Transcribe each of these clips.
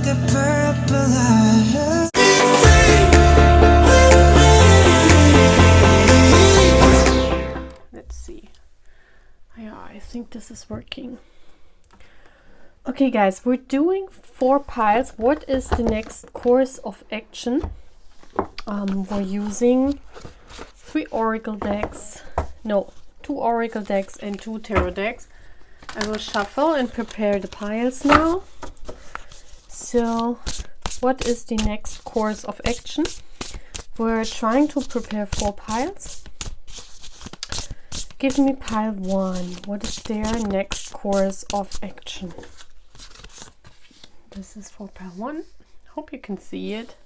the purple eyes. Let's see. Yeah, I think this is working. Okay guys, we're doing 4 piles. What is the next course of action? We're using 3 oracle decks, no, 2 oracle decks and 2 tarot decks. I will shuffle and prepare the piles now. So what is the next course of action? We're trying to prepare 4 piles. Give me pile 1. What is their next course of action? This is for pile 1. Hope you can see it.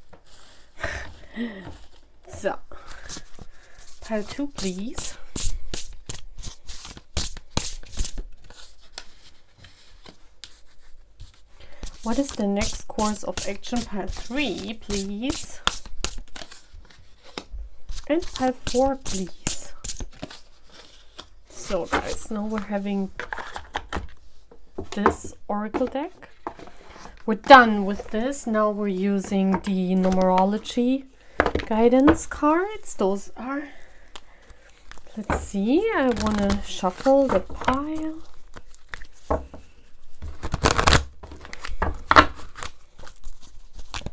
So, pile 2, please. What is the next course of action? Pile 3, please. And pile 4, please. So guys, now we're having this oracle deck. We're done with this. Now we're using the numerology guidance cards. Those are, let's see, I want to shuffle the pile.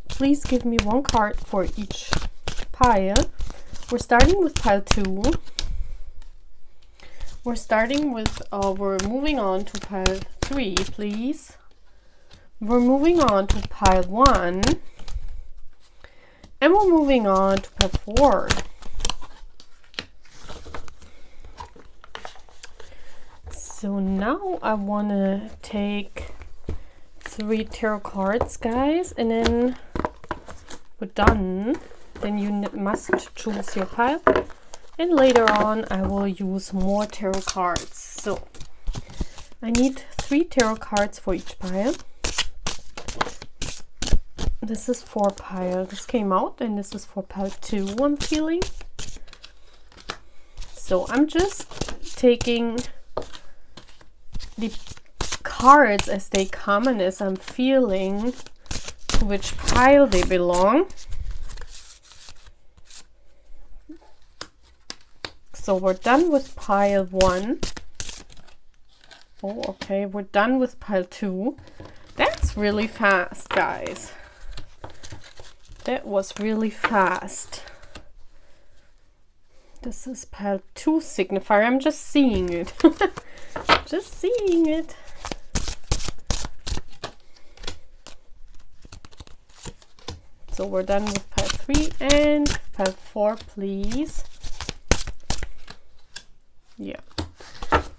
Please give me 1 card for each pile. We're starting with pile 2. We're starting with, we're moving on to pile 3, please. We're moving on to pile 1. And we're moving on to pile 4. So now I want to take 3 tarot cards, guys, and then we're done. Then you must choose your pile. And later on I will use more tarot cards. So I need 3 tarot cards for each pile. This is for pile. This came out, and this is for pile 2, I'm feeling. So I'm just taking the cards as they come and as I'm feeling to which pile they belong. So we're done with pile 1. Oh, okay, we're done with pile 2. That's really fast, guys. That was really fast. This is pile 2 signifier. I'm just seeing it. Just seeing it. So we're done with pile 3 and pile 4, please. Yeah.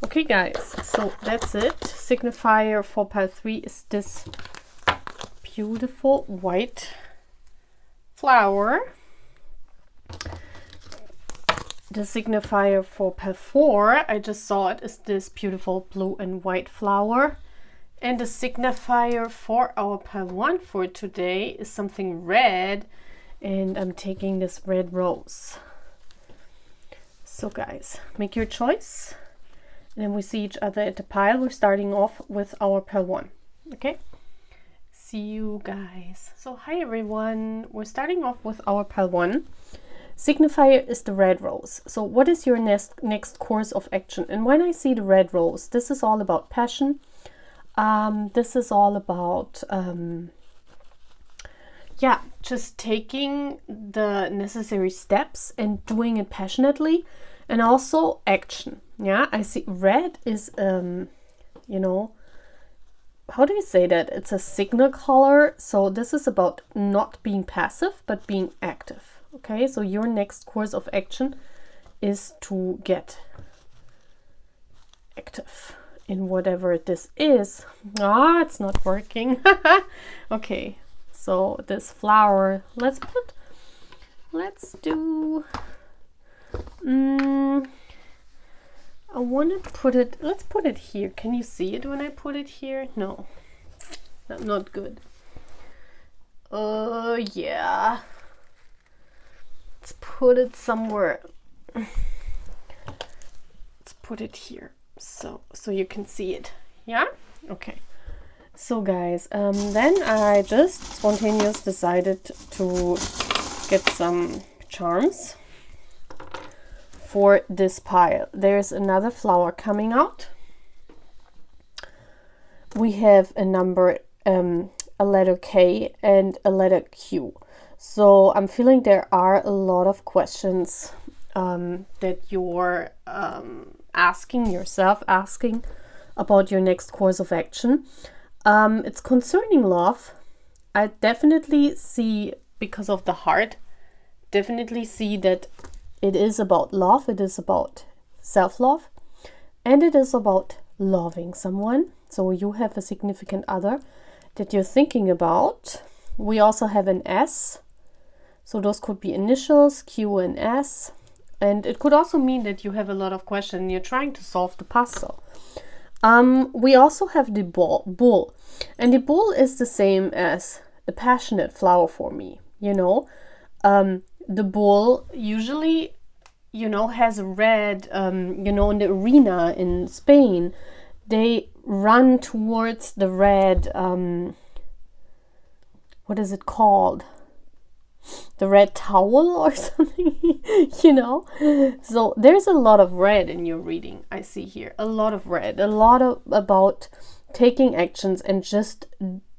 Okay, guys. So that's it. Signifier for pile 3 is this beautiful white flower. The signifier for pile 4, I just saw it, is this beautiful blue and white flower. And the signifier for our pile 1 for today is something red, and I'm taking this red rose. So guys, make your choice, and then we see each other at the pile. We're starting off with our pile 1. Okay, see you guys. So hi everyone, we're starting off with our pile 1. Signifier is the red rose. So what is your next course of action? And when I see the red rose, this is all about passion. This is all about yeah, just taking the necessary steps and doing it passionately, and also action. Yeah, I see red is you know, how do you say that? It's a signal color. So this is about not being passive but being active. Okay, so your next course of action is to get active in whatever this is. Ah, it's not working. Okay, so this flower, let's do I want to put it, let's put it here. Can you see it when I put it here? No, not good. Yeah, let's put it somewhere. Let's put it here so you can see it. Yeah, okay. So guys, then I just spontaneously decided to get some charms for this pile. There's another flower coming out. We have a number, a letter K and a letter Q. So I'm feeling there are a lot of questions that you're asking yourself, asking about your next course of action. It's concerning love. I definitely see, because of the heart, definitely see that it is about love, it is about self-love, and it is about loving someone. So you have a significant other that you're thinking about. We also have an S. So those could be initials, Q and S. And it could also mean that you have a lot of questions and you're trying to solve the puzzle. We also have the bull. And the bull is the same as the passionate flower for me, you know. The bull usually, you know, has a red, you know, in the arena in Spain, they run towards the red, what is it called? The red towel or something, you know. So there's a lot of red in your reading. I see here a lot of red, a lot of about taking actions and just,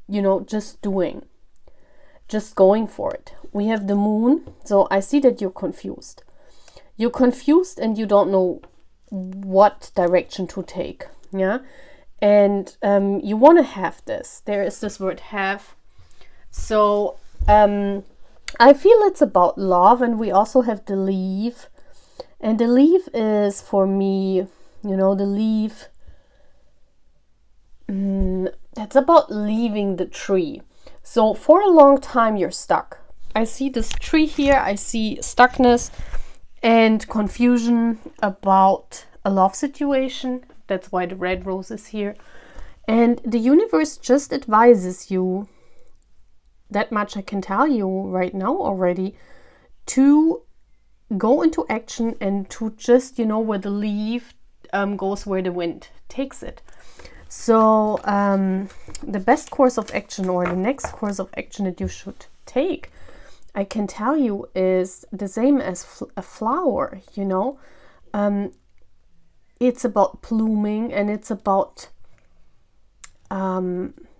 you know, just doing, just going for it. We have the moon. So I see that you're confused. You're confused and you don't know what direction to take. Yeah. And you want to have this. There is this word have. So I feel it's about love, and we also have the leaf. And the leaf is, for me, you know, the leaf, that's about leaving the tree. So for a long time you're stuck. I see this tree here, I see stuckness and confusion about a love situation. That's why the red rose is here. And the universe just advises you, that much I can tell you right now already, to go into action and to just, you know, where the leaf goes where the wind takes it. So the best course of action, or the next course of action that you should take, I can tell you, is the same as a flower, you know. It's about blooming, and it's about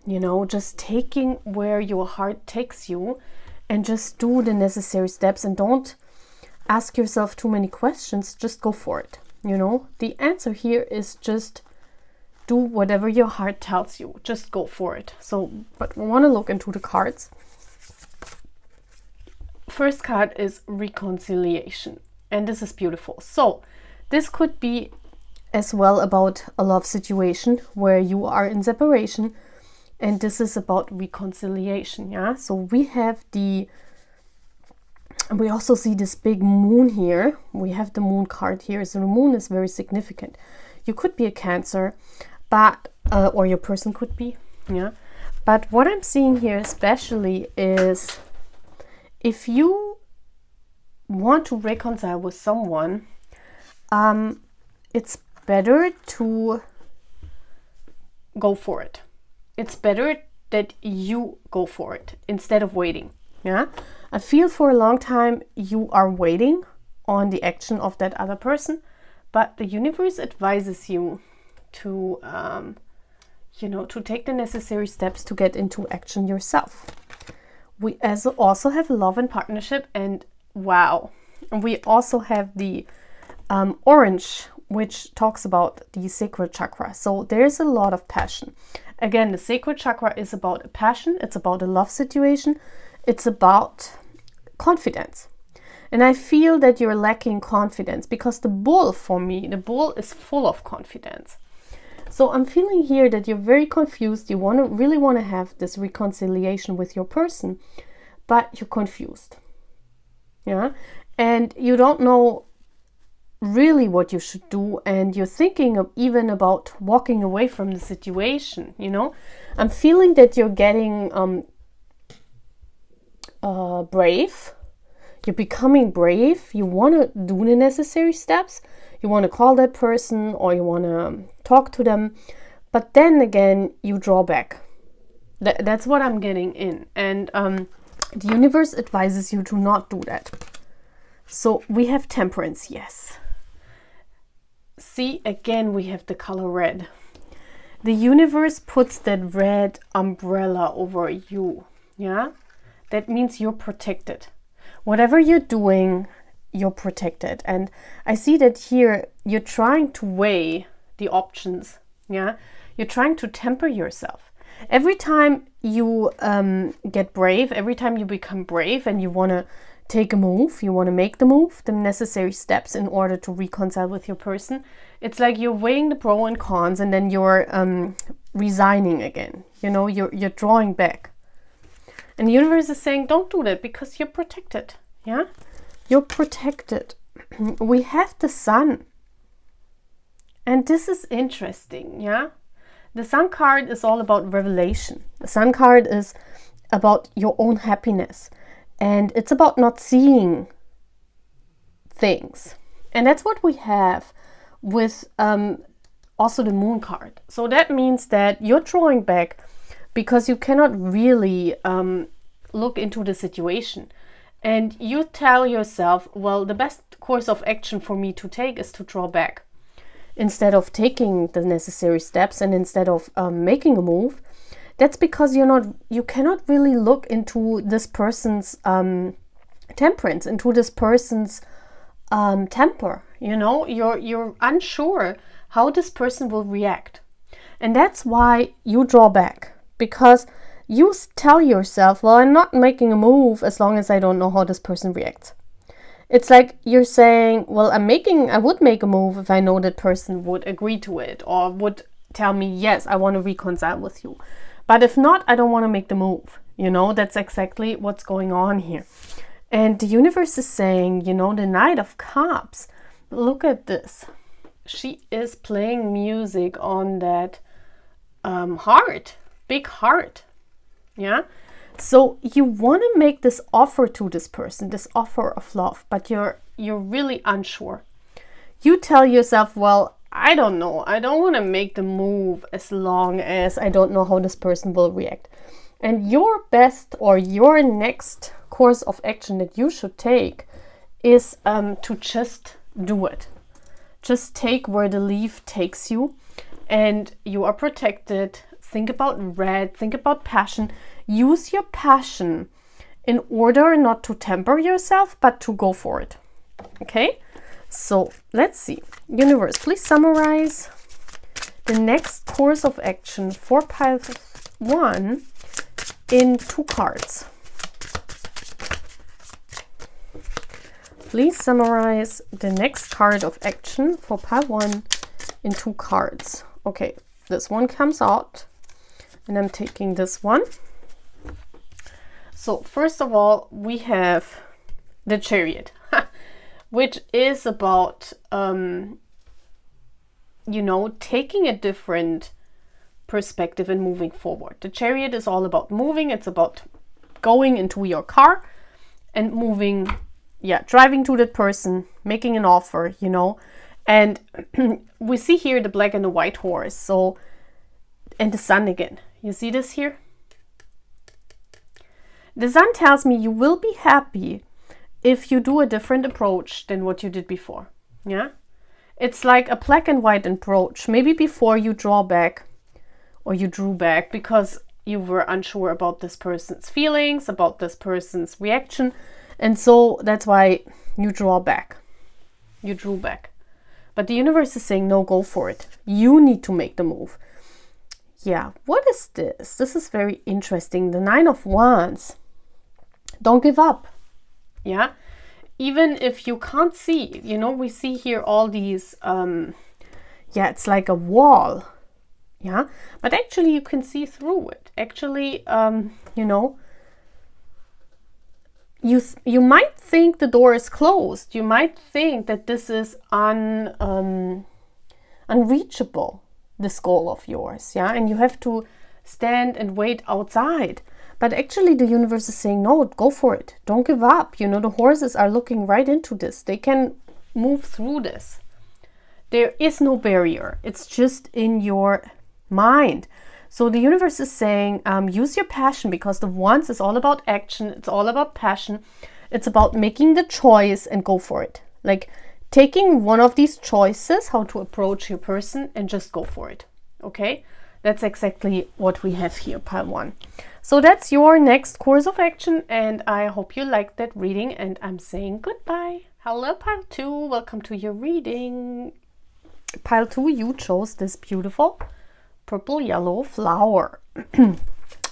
you know, just taking where your heart takes you, and just do the necessary steps, and don't ask yourself too many questions. Just go for it. You know, the answer here is just do whatever your heart tells you. Just go for it. So, but we want to look into the cards. First card is reconciliation, and this is beautiful. So this could be as well about a love situation where you are in separation, and this is about reconciliation. Yeah, so we have we also see this big moon here. We have the moon card here. So the moon is very significant. You could be a Cancer, but or your person could be, yeah. But what I'm seeing here especially is, if you want to reconcile with someone, it's better to go for it. It's better that you go for it instead of waiting. Yeah, I feel for a long time you are waiting on the action of that other person, but the universe advises you to, you know, to take the necessary steps to get into action yourself. We also have love and partnership, and wow, we also have the orange, which talks about the sacral chakra. So there's a lot of passion. Again, the sacral chakra is about a passion. It's about a love situation. It's about confidence. And I feel that you're lacking confidence, because the bull, for me, the bull is full of confidence. So I'm feeling here that you're very confused. You really want to have this reconciliation with your person, but you're confused. Yeah. And you don't know really what you should do, and you're thinking of even about walking away from the situation. You know, I'm feeling that you're getting brave. You're becoming brave. You want to do the necessary steps. You want to call that person, or you want to talk to them, but then again you draw back. That's what I'm getting in. And the universe advises you to not do that. So we have temperance, yes. See, again, we have the color red. The universe puts that red umbrella over you, yeah? That means you're protected. Whatever you're doing, you're protected. And I see that here, you're trying to weigh the options, yeah? You're trying to temper yourself. Every time you get brave, every time you become brave and you want to take a move, you want to make the move, the necessary steps in order to reconcile with your person, it's like you're weighing the pros and cons, and then you're resigning again. You know, you're drawing back. And the universe is saying, don't do that because you're protected. Yeah, you're protected. We have the sun. And this is interesting. Yeah, the sun card is all about revelation. The sun card is about your own happiness. And it's about not seeing things. And that's what we have with also the moon card. So that means that you're drawing back because you cannot really look into the situation. And you tell yourself, well, the best course of action for me to take is to draw back. Instead of taking the necessary steps and instead of making a move, that's because you cannot really look into this person's temperance, into this person's temper. You know, you're unsure how this person will react. And that's why you draw back, because you tell yourself, well, I'm not making a move as long as I don't know how this person reacts. It's like you're saying, well, I would make a move if I know that person would agree to it or would tell me, yes, I want to reconcile with you. But if not, I don't want to make the move. You know, that's exactly what's going on here. And the universe is saying, you know, the Knight of Cups, look at this. She is playing music on that heart, big heart. Yeah. So you want to make this offer to this person, this offer of love, but you're really unsure. You tell yourself, well, I don't know. I don't want to make the move as long as I don't know how this person will react. And your best or your next course of action that you should take is to just do it. Just take where the leaf takes you, and you are protected. Think about red, think about passion. Use your passion in order not to temper yourself, but to go for it. Okay? So let's see. Universe, please summarize the next course of action for pile 1 in 2 cards. Please summarize the next card of action for pile 1 in 2 cards. Okay, this one comes out and I'm taking this one. So first of all, we have the Chariot, which is about, you know, taking a different perspective and moving forward. The Chariot is all about moving. It's about going into your car and moving, driving to that person, making an offer, you know. And we see here the black and the white horse. So, and the sun again. You see this here? The sun tells me you will be happy if you do a different approach than what you did before. Yeah? It's like a black and white approach. Maybe before you draw back or you drew back because you were unsure about this person's feelings, about this person's reaction. And so that's why you draw back. You drew back. But the universe is saying, no, go for it. You need to make the move. Yeah, what is this? This is very interesting. The 9 of Wands. Don't give up. Yeah, even if you can't see, you know, we see here all these, it's like a wall. Yeah, but actually you can see through it. Actually, you know, you might think the door is closed. You might think that this is unreachable, this goal of yours, yeah, and you have to stand and wait outside. But actually the universe is saying, no, go for it. Don't give up. You know, the horses are looking right into this. They can move through this. There is no barrier. It's just in your mind. So the universe is saying, use your passion, because the Wands is all about action. It's all about passion. It's about making the choice and go for it. Like taking one of these choices, how to approach your person, and just go for it. Okay, that's exactly what we have here, pile 1. So that's your next course of action, and I hope you liked that reading, and I'm saying goodbye. Hello, pile 2. Welcome to your reading. Pile 2, you chose this beautiful purple yellow flower.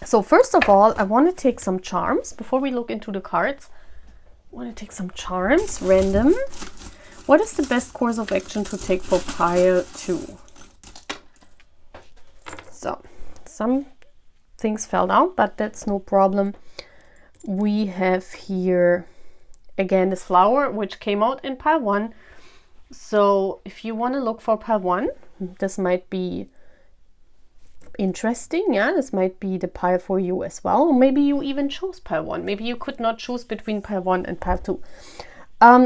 So first of all, I want to take some charms before we look into the cards. I want to take some charms, random. What is the best course of action to take for pile 2? So some things fell down, but that's no problem. We have here again this flower which came out in pile 1. So if you want to look for pile 1, this might be interesting. Yeah, this might be the pile for you as well. Or maybe you even chose pile 1. Maybe you could not choose between pile 1 and pile 2.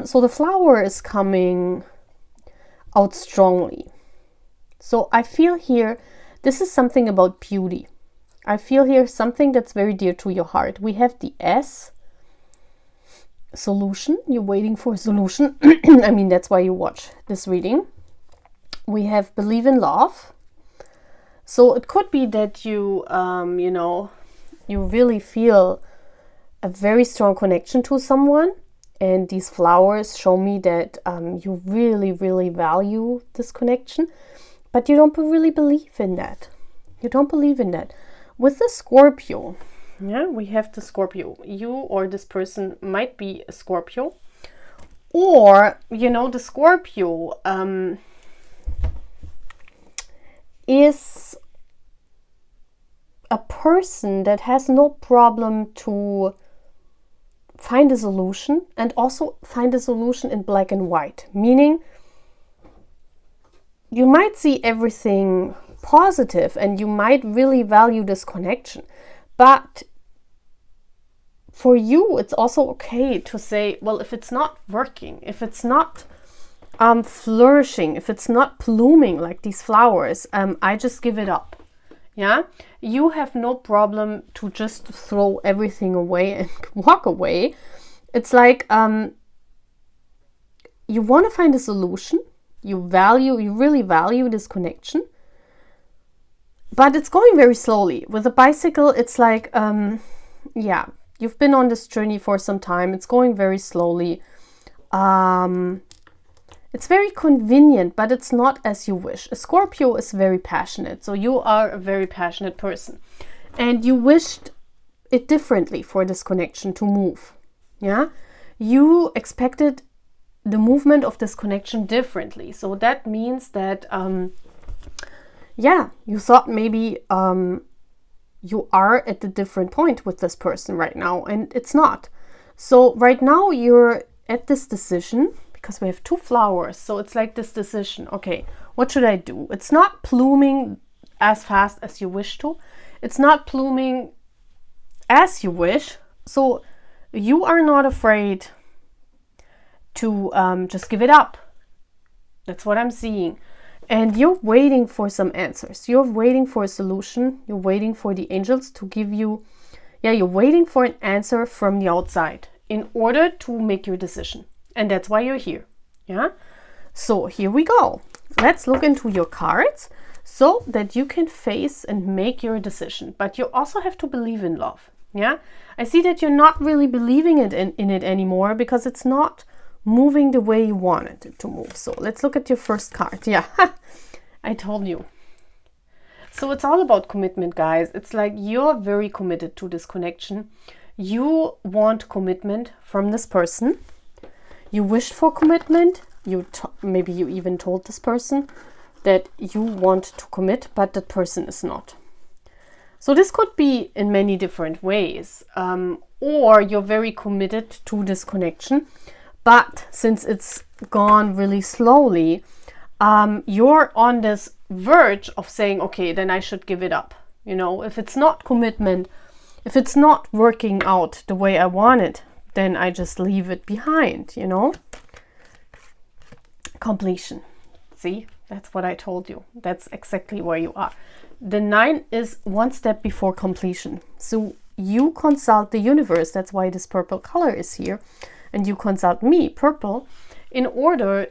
So the flower is coming out strongly. So I feel here this is something about beauty. I feel here something that's very dear to your heart. We have the S, solution. You're waiting for a solution. I mean, that's why you watch this reading. We have believe in love. So it could be that you, you know, you really feel a very strong connection to someone. And these flowers show me that you really, really value this connection. But you don't really believe in that. You don't believe in that. With the Scorpio, yeah, we have the Scorpio. You or this person might be a Scorpio. Or, you know, the Scorpio is a person that has no problem to find a solution, and also find a solution in black and white. Meaning, you might see everything positive and you might really value this connection. But for you, it's also okay to say, well, if it's not working, if it's not flourishing, if it's not blooming like these flowers, I just give it up. Yeah, you have no problem to just throw everything away and walk away. It's like you want to find a solution. You really value this connection, but it's going very slowly. With a bicycle, it's like, yeah, you've been on this journey for some time. It's going very slowly. It's very convenient, but it's not as you wish. A Scorpio is very passionate. So you are a very passionate person. And you wished it differently for this connection to move. Yeah? You expected the movement of this connection differently. So that means that, yeah, you thought maybe you are at a different point with this person right now. And it's not. So right now you're at this decision. Because we have 2 flowers, so it's like this decision. Okay, what should I do? It's not blooming as fast as you wish to. It's not blooming as you wish. So you are not afraid to just give it up. That's what I'm seeing. And you're waiting for some answers. You're waiting for a solution. You're waiting for the angels to give you, yeah, you're waiting for an answer from the outside in order to make your decision. And that's why you're here. Yeah. So here we go. Let's look into your cards so that you can face and make your decision. But you also have to believe in love. Yeah. I see that you're not really believing in it anymore because it's not moving the way you wanted it to move. So let's look at your first card. Yeah. I told you. So it's all about commitment, guys. It's like you're very committed to this connection. You want commitment from this person. You wished for commitment. Maybe you even told this person that you want to commit, but that person is not. So this could be in many different ways. Or you're very committed to this connection, but since it's gone really slowly, you're on this verge of saying, okay, then I should give it up. You know, if it's not commitment, if it's not working out the way I want it, then I just leave it behind, you know. Completion. See, that's what I told you. That's exactly where you are. the 9 is one step before completion. So you consult the universe, that's why this purple color is here, and you consult me, purple, in order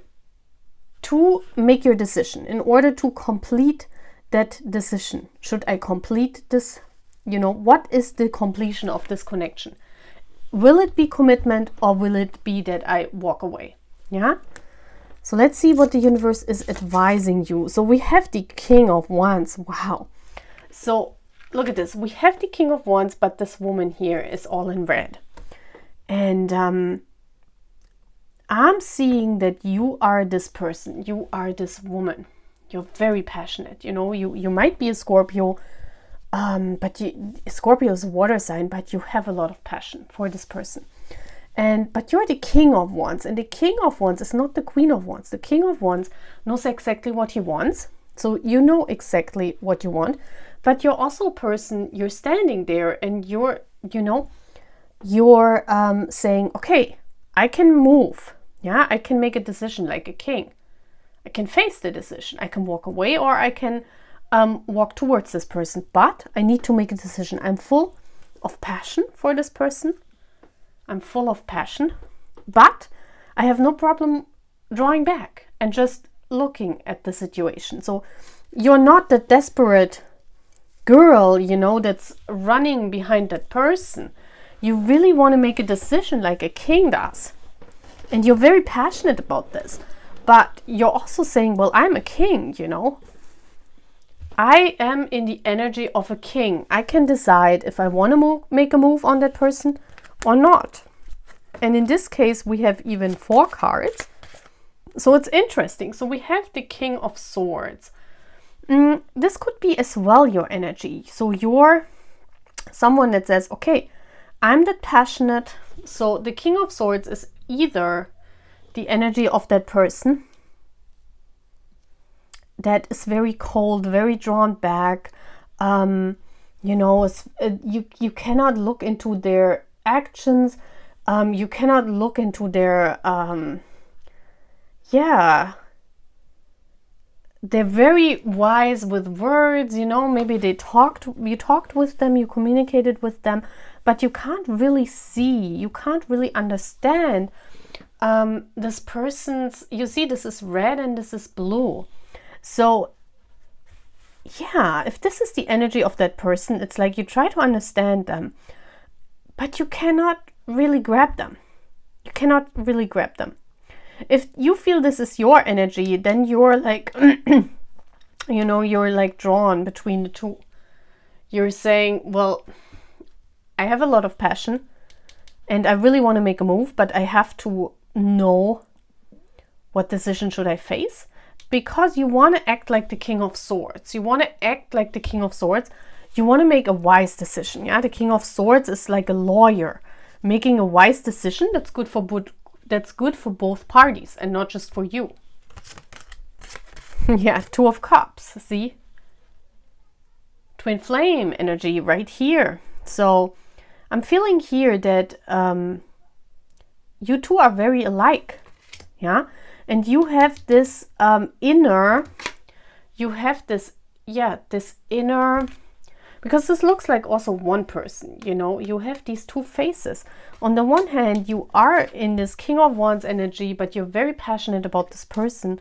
to make your decision, in order to complete that decision. Should I complete this? You know, what is the completion of this connection? Will it be commitment, or will it be that I walk away? Yeah. So let's see what the universe is advising you. So we have the King of Wands. Wow. So look at this. We have the King of Wands, but this woman here is all in red. And I'm seeing that you are this person. You are this woman. You're very passionate. You know, you might be a Scorpio, but Scorpio is a water sign, but you have a lot of passion for this person. But you're the King of Wands, and the King of Wands is not the Queen of Wands. The King of Wands knows exactly what he wants. So you know exactly what you want, but you're also a person, you're standing there and you're saying, okay, I can move. Yeah, I can make a decision like a king. I can face the decision. I can walk away, or I can walk towards this person, but I need to make a decision. I'm full of passion for this person. I'm full of passion, but I have no problem drawing back and just looking at the situation. So you're not the desperate girl, you know, that's running behind that person. You really want to make a decision like a king does. And you're very passionate about this. But you're also saying, well, I'm a king, you know. I am in the energy of a king. I can decide if I want to make a move on that person or not. And in this case, we have even 4 cards. So it's interesting. So we have the King of Swords. This could be as well your energy. So you're someone that says, okay, I'm that passionate. So the King of Swords is either the energy of that person that is very cold, very drawn back. You know, you cannot look into their actions. You cannot look into their, they're very wise with words, you know, maybe you talked with them, you communicated with them, but you can't really see, you can't really understand this person's, you see, this is red and this is blue. So yeah, if this is the energy of that person, it's like you try to understand them, but you cannot really grab them. You cannot really grab them. If you feel this is your energy, then you're like, you know, you're like drawn between the two. You're saying, well, I have a lot of passion and I really want to make a move, but I have to know what decision should I face, because you want to act like the King of Swords. You want to act like the King of Swords. You want to make a wise decision. Yeah, the King of Swords is like a lawyer making a wise decision that's good for both parties and not just for you. Yeah, 2 of Cups, see? Twin flame energy right here. So I'm feeling here that you two are very alike. Yeah, and you have this inner, because this looks like also one person, you know, you have these 2 faces. On the one hand, you are in this King of Wands energy, but you're very passionate about this person.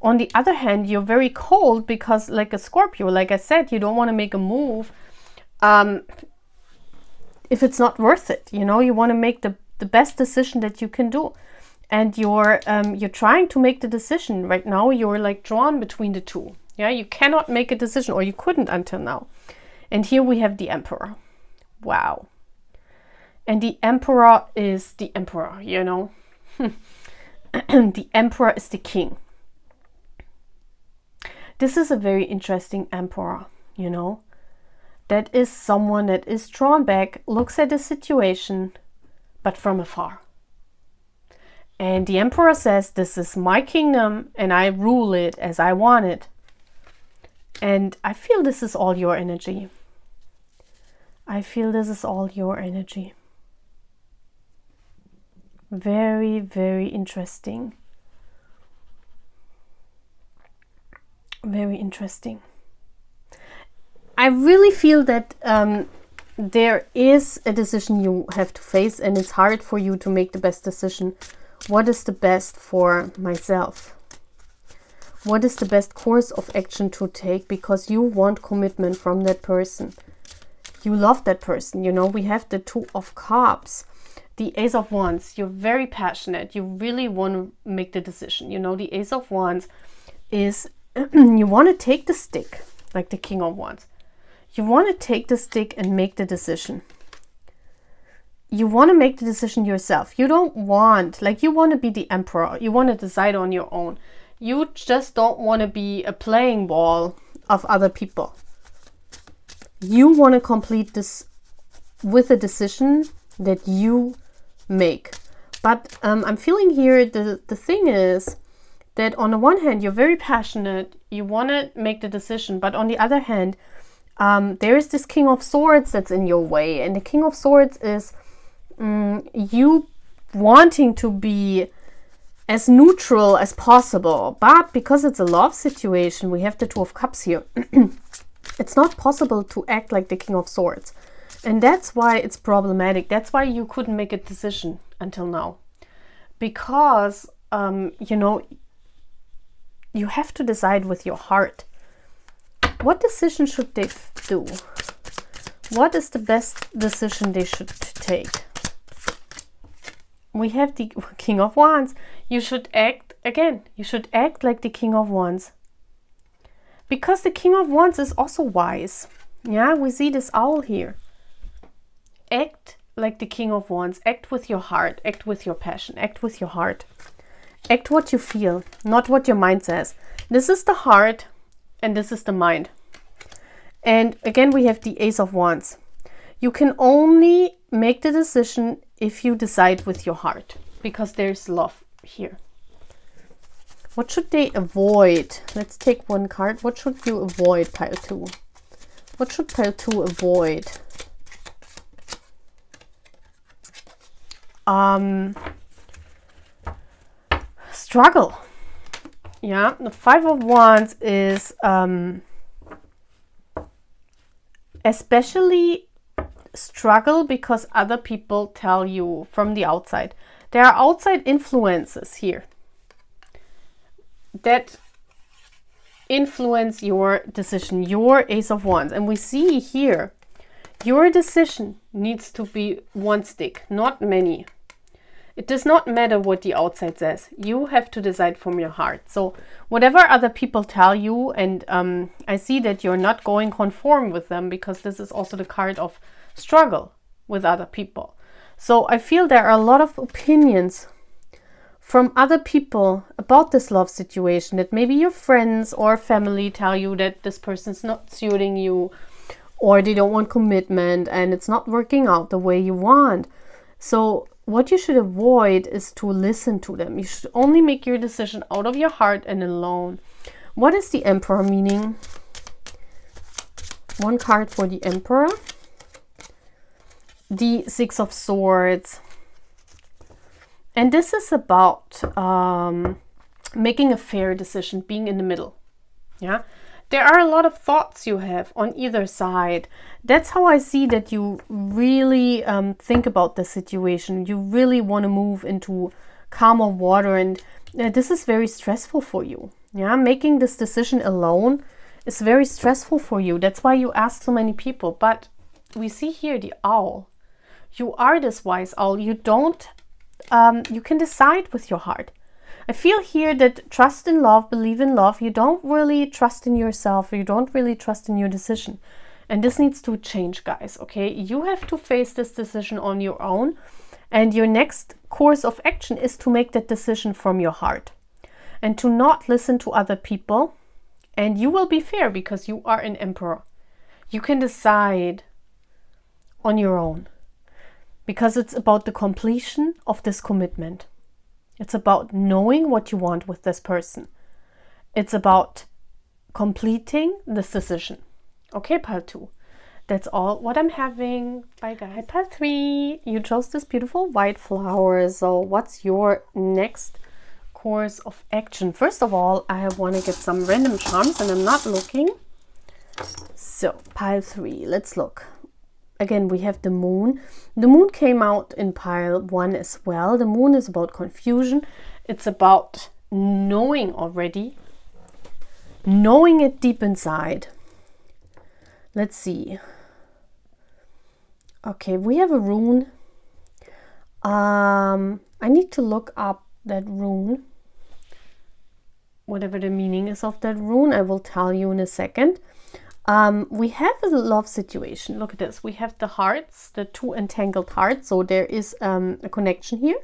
On the other hand, you're very cold because, like a Scorpio, like I said, you don't want to make a move if it's not worth it. You know, you want to make the best decision that you can do. And you're trying to make the decision right now. You're like drawn between the 2. Yeah, you cannot make a decision, or you couldn't until now. And here we have the Emperor. Wow. And the Emperor is the Emperor, you know. The Emperor is the king. This is a very interesting Emperor, you know. That is someone that is drawn back, looks at the situation, but from afar. And the Emperor says, this is my kingdom and I rule it as I want it. And I feel this is all your energy. I feel this is all your energy. Very, very interesting. Very interesting. I really feel that there is a decision you have to face, and it's hard for you to make the best decision. What is the best for myself? What is the best course of action to take? Because you want commitment from that person. You love that person. You know, we have the Two of Cups, the Ace of Wands. You're very passionate. You really want to make the decision. You know, the Ace of Wands is you want to take the stick, like the King of Wands. You want to take the stick and make the decision. You want to make the decision yourself. You don't want, like, you want to be the emperor. You want to decide on your own. You just don't want to be a playing ball of other people. You want to complete this with a decision that you make. But I'm feeling here, the thing is that on the one hand, you're very passionate. You want to make the decision. But on the other hand, there is this King of Swords that's in your way. And the King of Swords is you wanting to be as neutral as possible. But because it's a love situation, we have the Two of Cups here. It's not possible to act like the King of Swords. And that's why it's problematic. That's why you couldn't make a decision until now. Because, you know, you have to decide with your heart. What decision should they do? What is the best decision they should take? We have the King of Wands. You should act, again, you should act like the King of Wands. Because the King of Wands is also wise. Yeah, we see this owl here. Act like the King of Wands. Act with your heart. Act with your passion. Act with your heart. Act what you feel, not what your mind says. This is the heart and this is the mind. And again, we have the Ace of Wands. You can only make the decision if you decide with your heart, because there's love here. What should they avoid? Let's take one card. What should you avoid, pile 2? What should pile 2 avoid? Struggle. Yeah, the Five of Wands is especially struggle because other people tell you from the outside. There are outside influences here that influence your decision, your Ace of Wands. And we see here, your decision needs to be one stick, not many. It does not matter what the outside says. You have to decide from your heart. So whatever other people tell you, and I see that you're not going conform with them, because this is also the card of struggle with other people. So I feel there are a lot of opinions from other people about this love situation, that maybe your friends or family tell you that this person's not suiting you, or they don't want commitment and it's not working out the way you want. So what you should avoid is to listen to them. You should only make your decision out of your heart and alone. What is the Emperor meaning? One card for the Emperor. The Six of Swords. And this is about making a fair decision, being in the middle. Yeah, there are a lot of thoughts you have on either side. That's how I see that you really think about the situation. You really want to move into calmer water, and this is very stressful for you. Yeah, making this decision alone is very stressful for you. That's why you ask so many people. But we see here the owl. You are this wise owl. You don't. You can decide with your heart. I feel here that trust in love, believe in love. You don't really trust in yourself. You don't really trust in your decision. And this needs to change, guys, okay? You have to face this decision on your own. And your next course of action is to make that decision from your heart. And to not listen to other people. And you will be fair because you are an emperor. You can decide on your own. Because it's about the completion of this commitment. It's about knowing what you want with this person. It's about completing this decision. Okay, pile 2. That's all what I'm having. Bye, guys. Pile 3. You chose this beautiful white flower. So what's your next course of action? First of all, I want to get some random charms, and I'm not looking. So pile 3, let's look. Again, we have the moon. The moon came out in pile 1 as well. The moon is about confusion. It's about knowing already, knowing it deep inside. Let's see. Okay, we have a rune. I need to look up that rune. Whatever the meaning is of that rune, I will tell you in a second. We have a love situation. Look at this. We have the hearts, the 2 entangled hearts. So there is a connection here.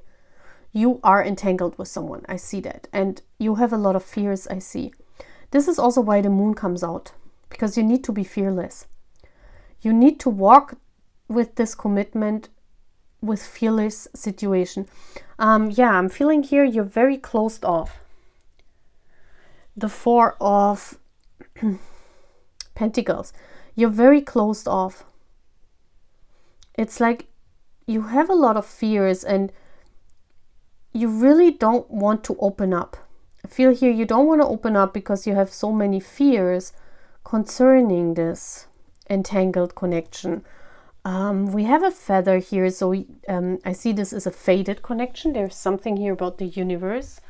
You are entangled with someone. I see that. And you have a lot of fears, I see. This is also why the moon comes out. Because you need to be fearless. You need to walk with this commitment with fearless situation. Yeah, I'm feeling here you're very closed off. The 4 of Pentacles. You're very closed off. It's like you have a lot of fears and you really don't want to open up. I feel here you don't want to open up because you have so many fears concerning this entangled connection. We have a feather here, so I see this as a faded connection. There's something here about the universe.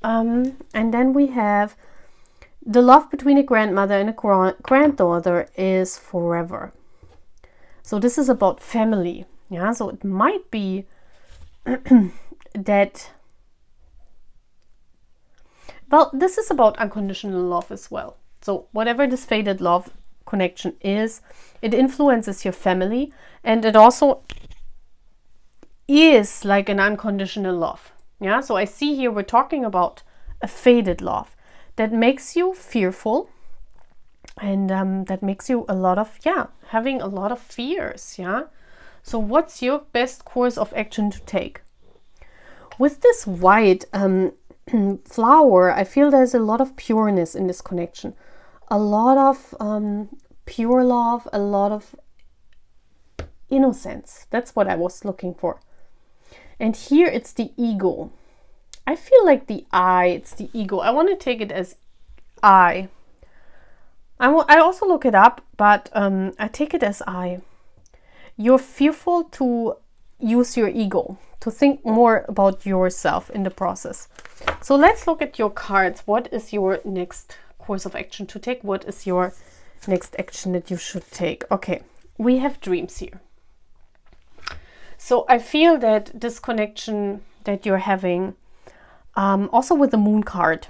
And then we have the love between a grandmother and a granddaughter is forever. So this is about family. Yeah, so it might be that, well, this is about unconditional love as well. So whatever this faded love connection is, it influences your family, and it also is like an unconditional love. Yeah, so I see here we're talking about a faded love that makes you fearful, and that makes you a lot of, having a lot of fears. Yeah, so what's your best course of action to take? With this white flower, I feel there's a lot of pureness in this connection. A lot of pure love, a lot of innocence. That's what I was looking for. And here it's the ego. I feel like the I, it's the ego. I want to take it as I. I also look it up, but I take it as I. You're fearful to use your ego, to think more about yourself in the process. So let's look at your cards. What is your next course of action to take? What is your next action that you should take? Okay, we have dreams here. So I feel that this connection that you're having, also with the moon card,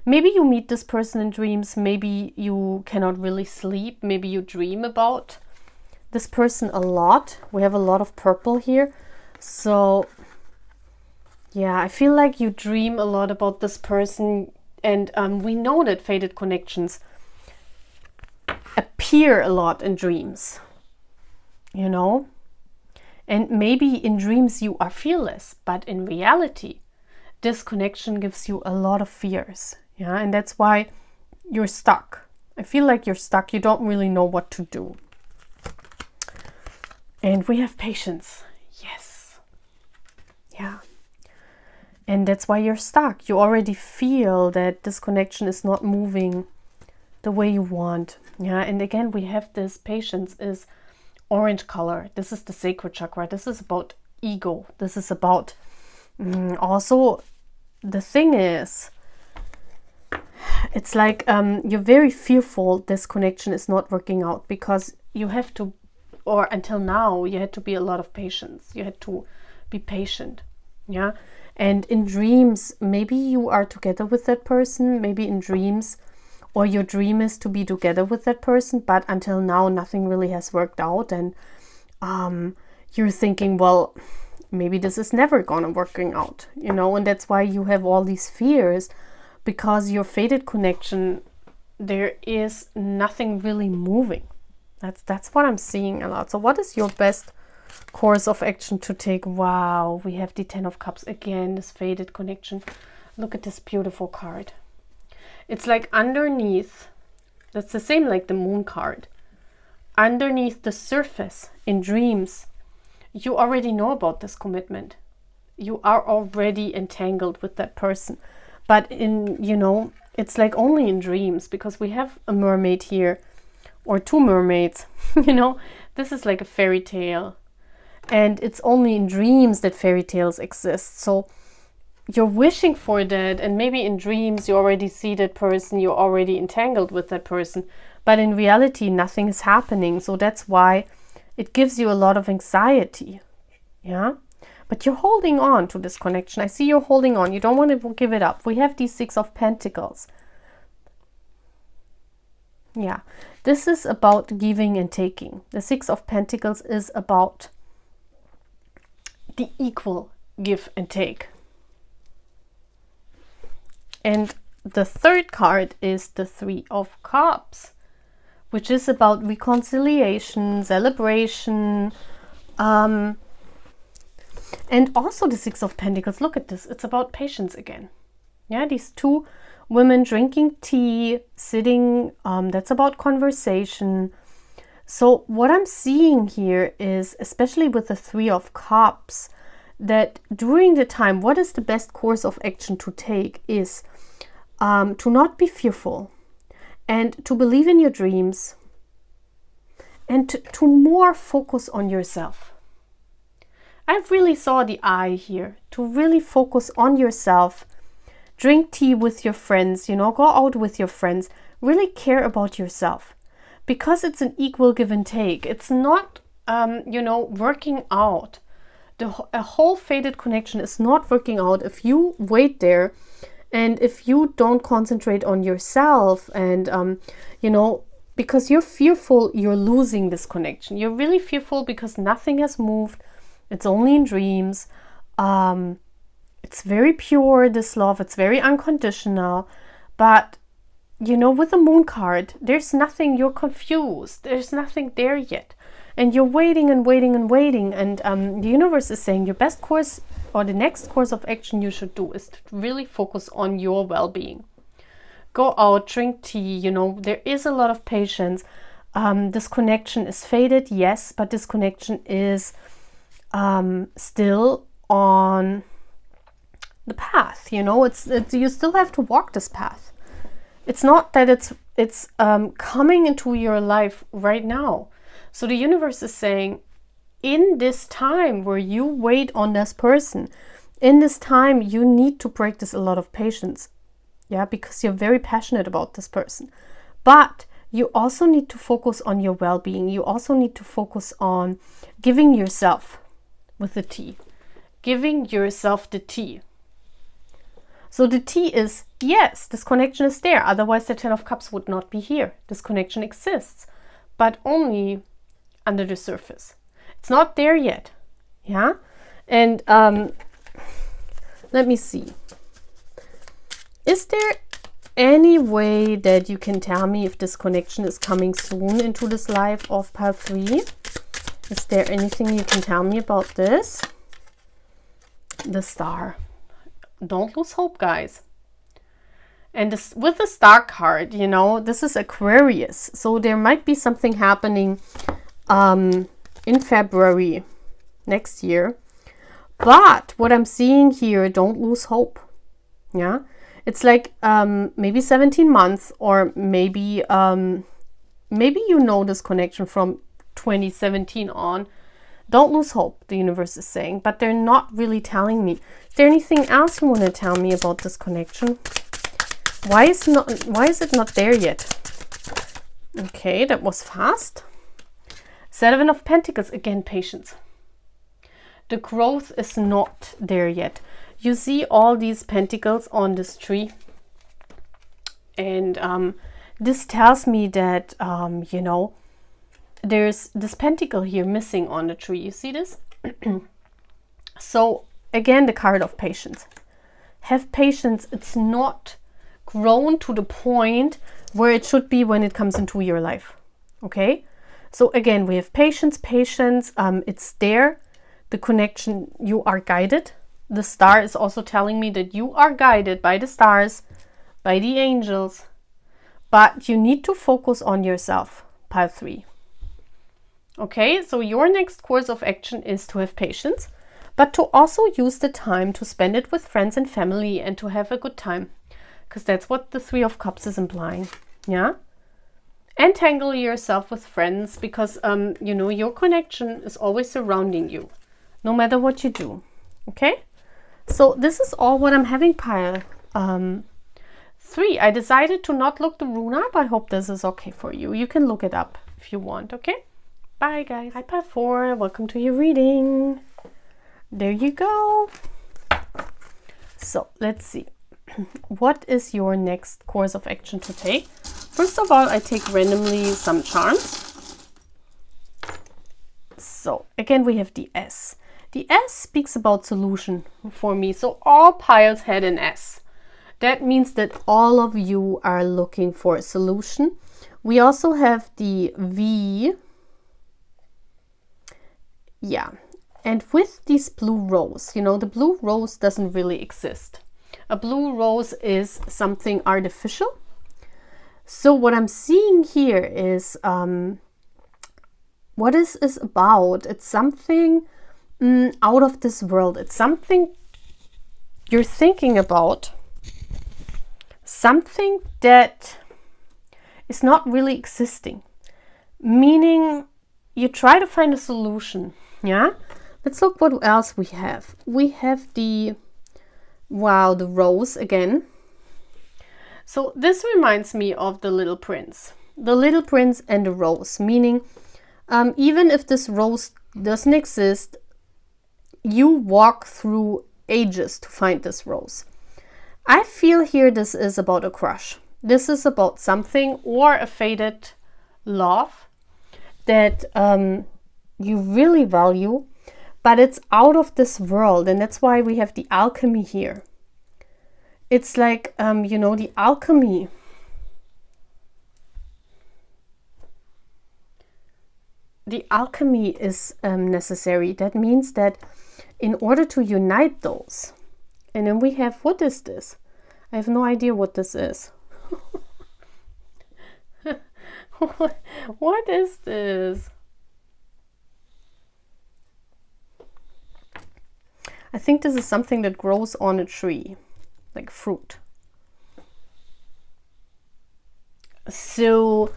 maybe you meet this person in dreams, maybe you cannot really sleep, maybe you dream about this person a lot. We have a lot of purple here. So yeah, I feel like you dream a lot about this person, and we know that faded connections appear a lot in dreams, you know, and maybe in dreams you are fearless, but in reality this connection gives you a lot of fears. Yeah, and that's why you're stuck. I feel like you're stuck. You don't really know what to do. And we have patience. Yes. Yeah. And that's why you're stuck. You already feel that this connection is not moving the way you want. Yeah. And again, we have this patience is orange color. This is the sacral chakra. This is about ego. This is about also the thing is, it's like you're very fearful this connection is not working out because you have to, or until now, you had to be a lot of patience. You had to be patient. Yeah. And in dreams, maybe you are together with that person, maybe in dreams, or your dream is to be together with that person, but until now, nothing really has worked out. And you're thinking, well, maybe this is never gonna working out, you know, and that's why you have all these fears, because your faded connection, there is nothing really moving. That's what I'm seeing a lot. So what is your best course of action to take? Wow, we have the 10 of Cups again, this faded connection. Look at this beautiful card. It's like underneath, that's the same like the moon card. Underneath the surface in dreams, you already know about this commitment. You are already entangled with that person. But in, you know, it's like only in dreams, because we have a mermaid here, or two mermaids, you know, this is like a fairy tale. And it's only in dreams that fairy tales exist. So you're wishing for that, and maybe in dreams you already see that person, you're already entangled with that person, but in reality nothing is happening. So that's why it gives you a lot of anxiety. Yeah, but you're holding on to this connection. I see you're holding on. You don't want to give it up. We have these 6 of Pentacles. Yeah, this is about giving and taking. The 6 of Pentacles is about the equal give and take. And the third card is the 3 of Cups, which is about reconciliation, celebration, and also the 6 of Pentacles. Look at this. It's about patience again. Yeah, these 2 women drinking tea, sitting, that's about conversation. So what I'm seeing here is, especially with the 3 of Cups, that during the time, what is the best course of action to take is to not be fearful, and to believe in your dreams, and to more focus on yourself. I really saw the eye here, to really focus on yourself. Drink tea with your friends, you know, go out with your friends, really care about yourself, because it's an equal give and take. It's not, you know, working out. A whole fated connection is not working out if you wait there, and if you don't concentrate on yourself, and, you know, because you're fearful you're losing this connection. You're really fearful because nothing has moved. It's only in dreams. It's very pure, this love. It's very unconditional. But, you know, with the Moon card, there's nothing. You're confused. There's nothing there yet. And you're waiting and waiting and waiting. And the universe is saying your best course, or the next course of action you should do, is to really focus on your well-being. Go out, drink tea, you know, there is a lot of patience. This connection is faded, yes, but this connection is still on the path, you know, it's you still have to walk this path. It's not that it's coming into your life right now. So the universe is saying, in this time where you wait on this person, in this time you need to practice a lot of patience. Yeah, because you're very passionate about this person. But you also need to focus on your well-being. You also need to focus on giving yourself with the tea. Giving yourself the tea. So the tea is, yes, this connection is there. Otherwise the 10 of Cups would not be here. This connection exists, but only under the surface. It's not there yet. Yeah? And let me see. Is there any way that you can tell me if this connection is coming soon into this life of pile 3? Is there anything you can tell me about this? The Star. Don't lose hope, guys. And this, with the Star card, you know, this is Aquarius. So there might be something happening in February next year. But what I'm seeing here, don't lose hope. Yeah. It's like maybe 17 months, or maybe maybe you know this connection from 2017 on. Don't lose hope, the universe is saying, but they're not really telling me. Is there anything else you want to tell me about this connection? Why is it not there yet? Okay, that was fast. 7 of Pentacles, again, patience. The growth is not there yet. You see all these pentacles on this tree, and this tells me that you know, there's this pentacle here missing on the tree. You see this? So again, the card of patience. Have patience. It's not grown to the point where it should be when it comes into your life. Okay, so again, we have patience. It's there, the connection. You are guided. The Star is also telling me that you are guided by the stars, by the angels, but you need to focus on yourself, pile 3. Okay, so your next course of action is to have patience, but to also use the time to spend it with friends and family and to have a good time. because that's what the Three of Cups is implying. Yeah. Entangle yourself with friends because, you know, your connection is always surrounding you, no matter what you do. Okay? So this is all what I'm having pile 3. I decided to not look the rune up. I hope this is okay for you. You can look it up if you want, okay? Bye, guys. Hi, pile 4. Welcome to your reading. There you go. So let's see. What is your next course of action to take? First of all, I take randomly some charms. So again, we have the S. The S speaks about solution for me. So all piles had an S. That means that all of you are looking for a solution. We also have the V. Yeah. And with this blue rose, you know, the blue rose doesn't really exist. A blue rose is something artificial. So what I'm seeing here is what is about. It's something out of this world. It's something you're thinking about. Something that is not really existing. Meaning you try to find a solution. Yeah? Let's look what else we have. We have the, wow, the rose again. So this reminds me of the Little Prince. The Little Prince and the rose, meaning even if this rose doesn't exist, you walk through ages to find this rose. I feel here this is about a crush. This is about something or a faded love that you really value, but it's out of this world, and that's why we have the alchemy here. It's like, you know, the alchemy. The alchemy is necessary. That means that in order to unite those, and then we have, what is this? I have no idea what this is. What is this? I think this is something that grows on a tree. Like fruit. So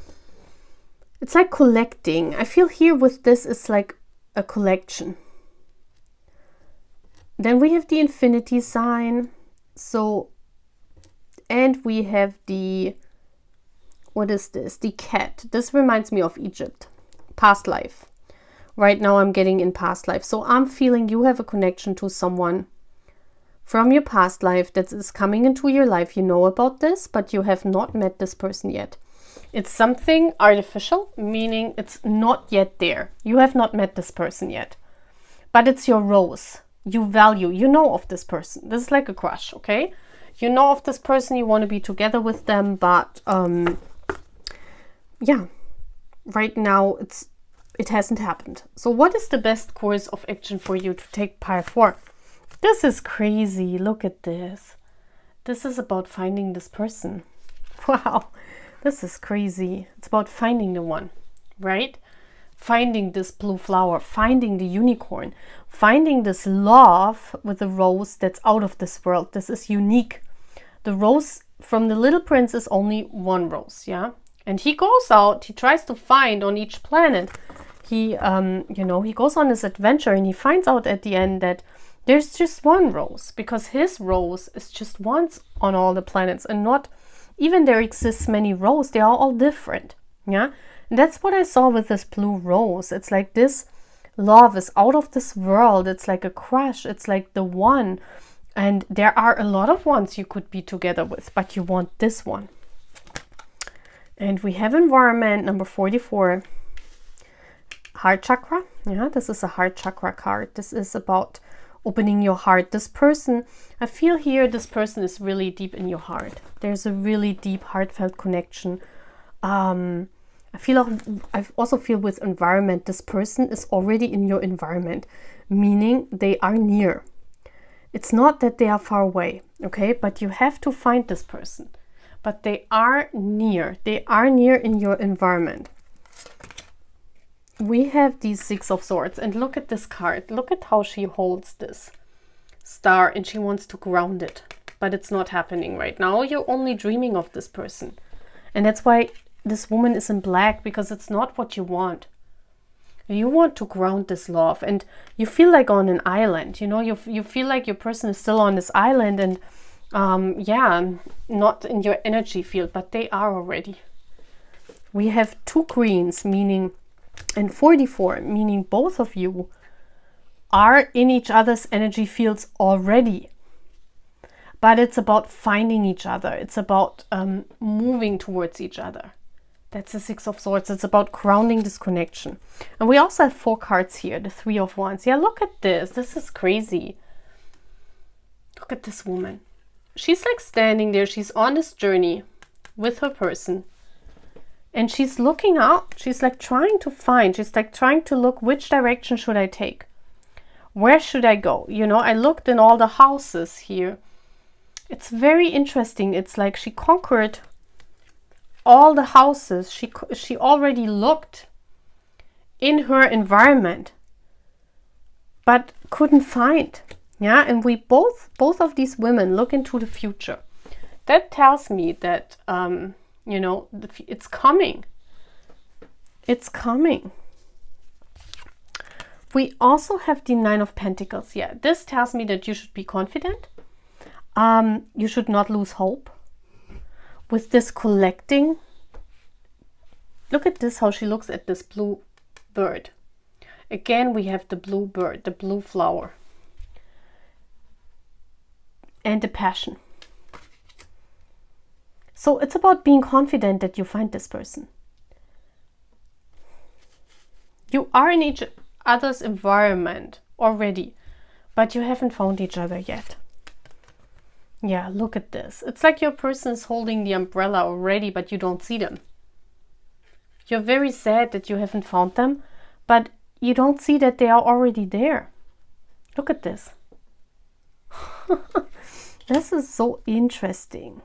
it's like collecting. I feel here with this it's like a collection. Then we have the infinity sign. So, and we have the, what is this? The cat. This reminds me of Egypt. Past life. Right now I'm getting in past life. So I'm feeling you have a connection to someone from your past life that is coming into your life. You know about this, but you have not met this person yet. It's something artificial, meaning it's not yet there. You have not met this person yet, but it's your rose. You value, you know of this person. This is like a crush, okay? You know of this person, you want to be together with them, but yeah, right now it hasn't happened. So what is the best course of action for you to take pile 4? This is crazy. Look at this. This is about finding this person. Wow, this is crazy. It's about finding the one, right? Finding this blue flower, finding the unicorn, finding this love with the rose that's out of this world. This is unique. The rose from the Little Prince is only one rose, yeah? And he goes out, he tries to find on each planet. He, you know, he goes on this adventure and he finds out at the end that there's just one rose, because his rose is just once on all the planets, and not even there exists many roses. They are all different. Yeah. And that's what I saw with this blue rose. It's like this love is out of this world. It's like a crush. It's like the one. And there are a lot of ones you could be together with, but you want this one. And we have environment number 44. Heart chakra. Yeah, this is a heart chakra card. This is about opening your heart. This person, I feel here, this person is really deep in your heart. There's a really deep heartfelt connection. I also feel with environment, this person is already in your environment, meaning they are near. It's not that they are far away, okay? But you have to find this person. But they are near. They are near in your environment. We have the 6 of Swords, and look at this card. Look at how she holds this star, and she wants to ground it. but it's not happening right now. You're only dreaming of this person. And that's why this woman is in black, because it's not what you want. You want to ground this love, and you feel like on an island, you know, you feel like your person is still on this island, and yeah, not in your energy field, but they are already. We have 2 queens, meaning, and 44, meaning both of you are in each other's energy fields already. But it's about finding each other. It's about moving towards each other. That's the 6 of Swords. It's about grounding this connection. And we also have 4 cards here, the 3 of Wands. Yeah, look at this. This is crazy. Look at this woman. She's like standing there. She's on this journey with her person. And she's looking out. She's like trying to find. She's like trying to look, which direction should I take? Where should I go? You know, I looked in all the houses here. It's very interesting. It's like she conquered all the houses. She already looked in her environment, but couldn't find. Yeah, and we both of these women look into the future. That tells me that you know, it's coming. It's coming. We also have the 9 of Pentacles. Yeah, this tells me that you should be confident. You should not lose hope. With this collecting, look at this, how she looks at this blue bird. Again, we have the blue bird, the blue flower. And the passion. So it's about being confident that you find this person. You are in each other's environment already, but you haven't found each other yet. Yeah, look at this. It's like your person is holding the umbrella already, but you don't see them. You're very sad that you haven't found them, but you don't see that they are already there. Look at this. This is so interesting.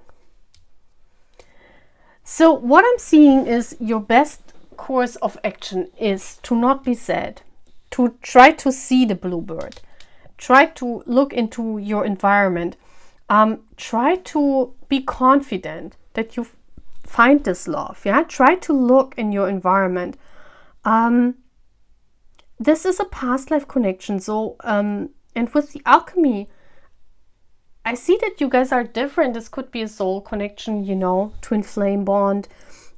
So what I'm seeing is your best course of action is to not be sad, to try to see the bluebird, try to look into your environment, try to be confident that you find this love. Yeah, try to look in your environment. This is a past life connection. So and with the alchemy, I see that you guys are different. This could be a soul connection, you know, twin flame bond.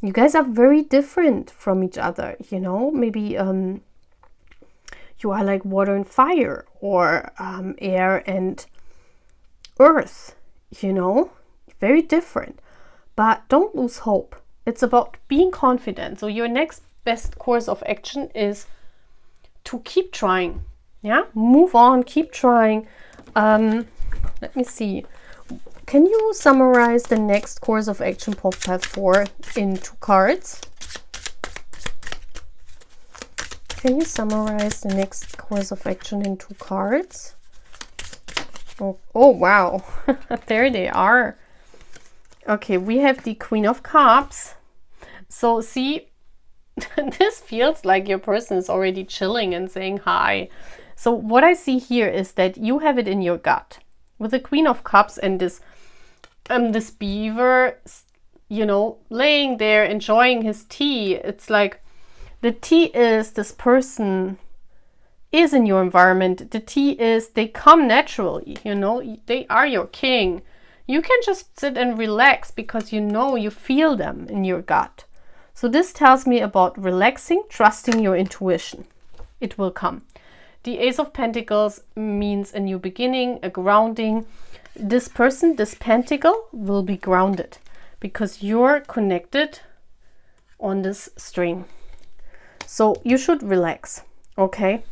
You guys are very different from each other, you know. Maybe you are like water and fire, or air and earth, you know. Very different. But don't lose hope. It's about being confident. So your next best course of action is to keep trying. Yeah, move on, keep trying. Let me see. Can you summarize the next course of action, Path 4, in 2 cards? Can you summarize the next course of action in 2 cards? Oh wow. There they are. Okay, we have the Queen of Cups. So see, this feels like your person is already chilling and saying hi. So what I see here is that you have it in your gut. With the Queen of Cups and this beaver, you know, laying there enjoying his tea. It's like the tea is this person is in your environment. The tea is they come naturally, you know, they are your king. You can just sit and relax because you know, you feel them in your gut. So this tells me about relaxing, trusting your intuition. It will come. The Ace of Pentacles means a new beginning, a grounding. This person, this pentacle, will be grounded because you're connected on this string. So you should relax, okay?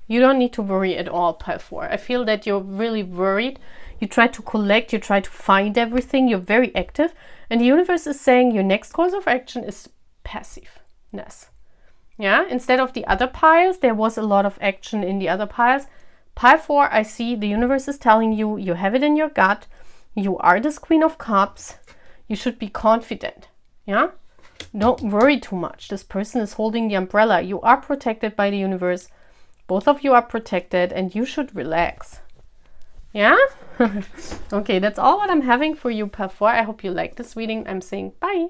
You don't need to worry at all, Path 4. I feel that you're really worried. You try to collect, you try to find everything. You're very active. And the universe is saying your next course of action is passiveness. Yeah, instead of the other piles, there was a lot of action in the other piles. Pile 4, I see the universe is telling you, you have it in your gut. You are this Queen of Cups. You should be confident. Yeah, don't worry too much. This person is holding the umbrella. You are protected by the universe. Both of you are protected and you should relax. Yeah? Okay, that's all what I'm having for you, pair 4. I hope you like this reading. I'm saying bye.